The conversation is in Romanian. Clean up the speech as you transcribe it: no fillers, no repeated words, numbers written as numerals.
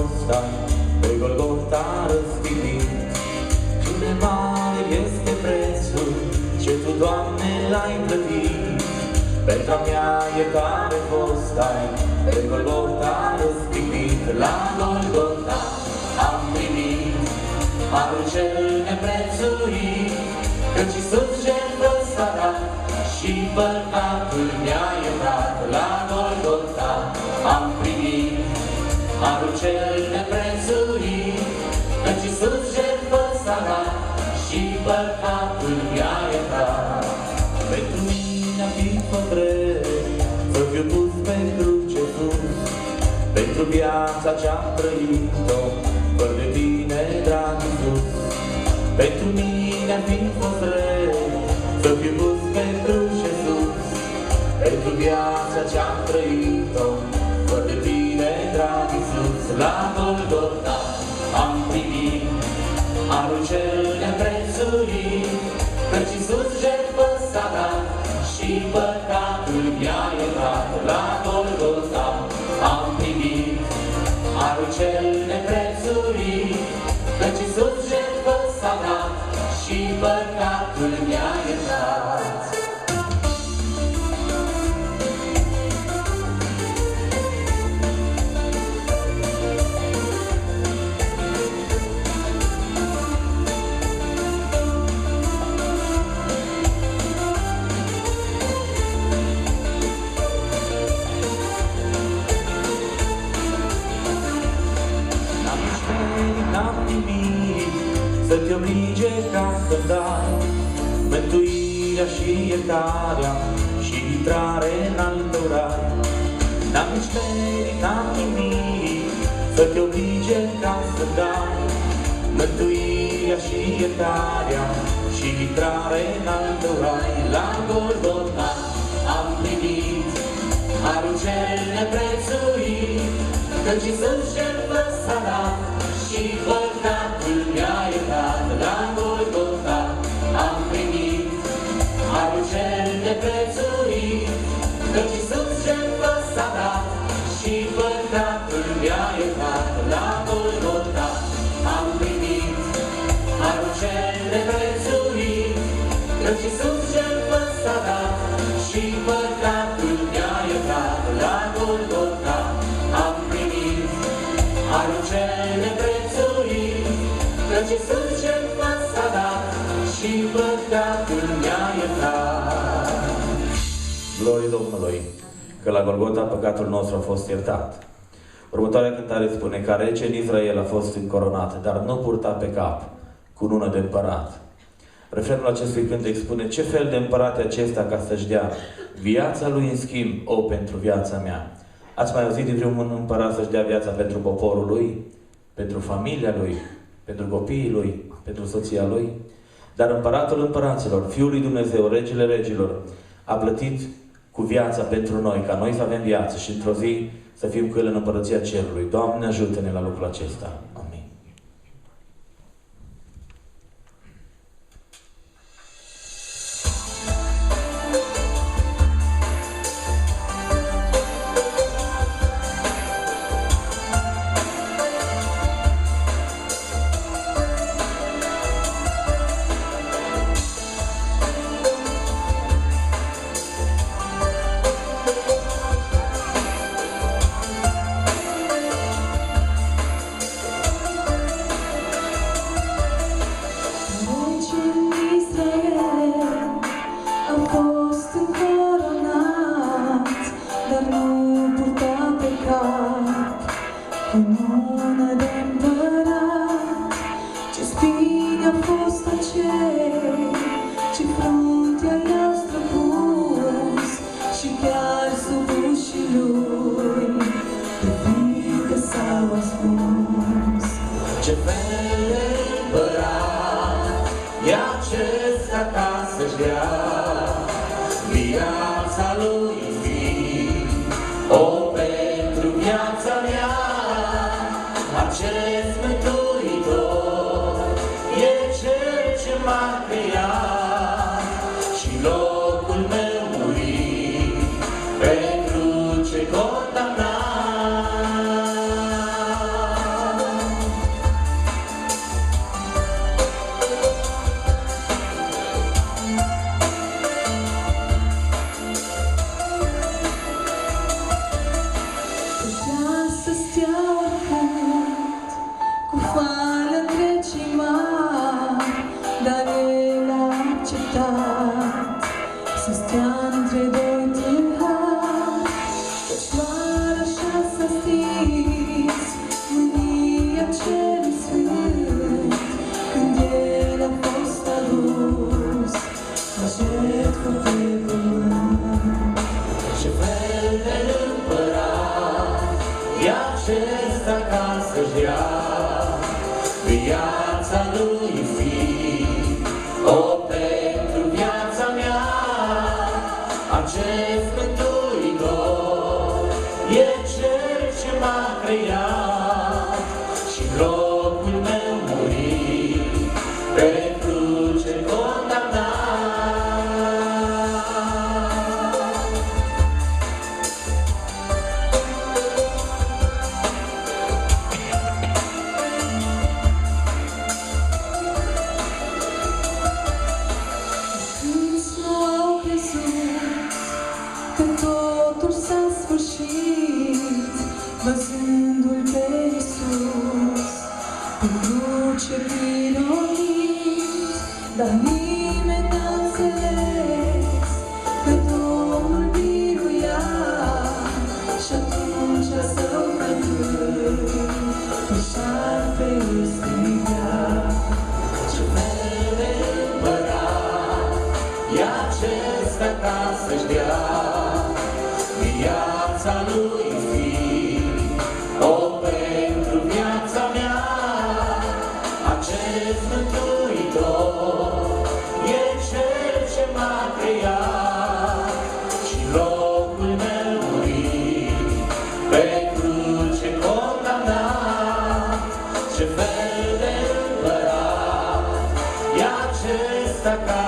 fost ai pe Golgota răstignit. Cât de mare este prețul ce Tu, Doamne, l-ai plătit. Pentru a mea iertare fost ai pe Golgota răstignit. La Golgota am primit harul cel neprețuit, căci Iisus jertfă s-a dat și păcatul mi-a iertat. La Golgota am primit harul cel neprețuit, căci Iisus jertfă s-a dat și păcatul mi-a iertat. Pentru mine a fi fost drept să fiu pus pe cruce sus, pentru viața ce-am trăit-o fără de Tine, drag Iisus. Pentru mine a fi fost drept să fiu pus pe cruce sus, pentru viața ce-am trăit-o fără de Tine, drag Iisus. La Golgota am primit harul cel neprețuit, căci Iisus jertfă s-a dat și păcatul mi-a iertat. La Golgota am primit harul cel neprețuit, căci Iisus jertfă s-a dat și păcatul mi-a iertat. N-am nimic să Te oblige ca să-mi dai mântuirea și iertarea și intrare în al Tău rai. N-am nici merit, n-am nimic să Te oblige ca să-mi dai mântuirea și iertarea și intrare în al Tău rai. La Golgota am primit harul cel neprețuit, căci Iisus jertfă s-a dat și păcatul mi-a iertat. La Golgota am primit harul cel neprețuit, căci Iisus jertfă s-a dat și păcatul mi-a iertat. La Golgota am primit harul cel neprețuit, căci Iisus jertfă s-a dat și păcatul mi-a iertat. La Golgota am primit harul cel neprețuit, căci Iisus jertfă s-a dat și păcatul mi-a iertat. Glorie Domnului, că la Golgota păcatul nostru a fost iertat. Următoarea cântare spune: ca rege în Israel a fost încoronat, dar nu purta pe cap cunună de împărat. Refrenul acestui cântec spune: ce fel de împărat e acesta ca să-și dea viața lui în schimb, o, pentru viața mea. Ați mai auzit de vreun împărat să-și dea viața pentru poporul lui, pentru familia lui, pentru copiii lui, pentru soția lui? Dar împăratul împăraților, Fiul lui Dumnezeu, Regele regilor, a plătit cu viața pentru noi, ca noi să avem viață și într-o zi să fim cu El în Împărăția Cerului. Doamne, ajută-ne la lucrul acesta. Amin. viața lui fi. O, pentru viața mea, acest Mântuitor e Cel ce m-a creat și locul meu muri pe cruce condamnat. Că totul s-a sfârșit, văzându-L pe Iisus pe cruce pironit, dar nimeni n-a înțeles că Domnul biruia și atunci a său plăcând pe șarpe îl striga. Ce fel de împărat e acesta ca să-și dea viața lui fi. O, pentru viața mea, acest Mântuitor e Cel ce m-a creat și locul meu muri pe cruce condamnat. Ce fel de împărat e acesta ca